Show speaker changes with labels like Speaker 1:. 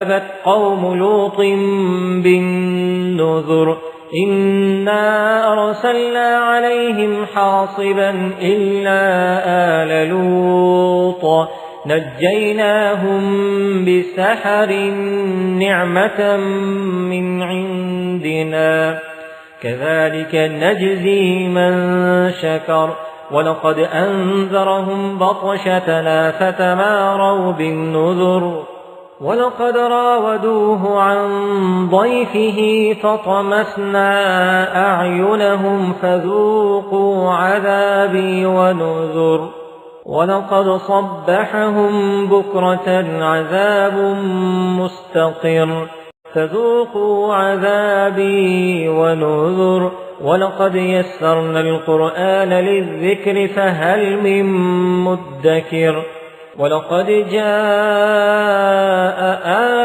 Speaker 1: كذبت قوم لوط بالنذر إنا أرسلنا عليهم حاصبا إلا آل لوط نجيناهم بسحر نعمة من عندنا كذلك نجزي من شكر ولقد أنذرهم بطشتنا فتماروا بالنذر ولقد راودوه عن ضيفه فطمسنا أعينهم فذوقوا عذابي ونذر ولقد صبحهم بكرة عذاب مستقر فذوقوا عذابي ونذر ولقد يسرنا القرآن للذكر فهل من مدكر ولقد جاء آل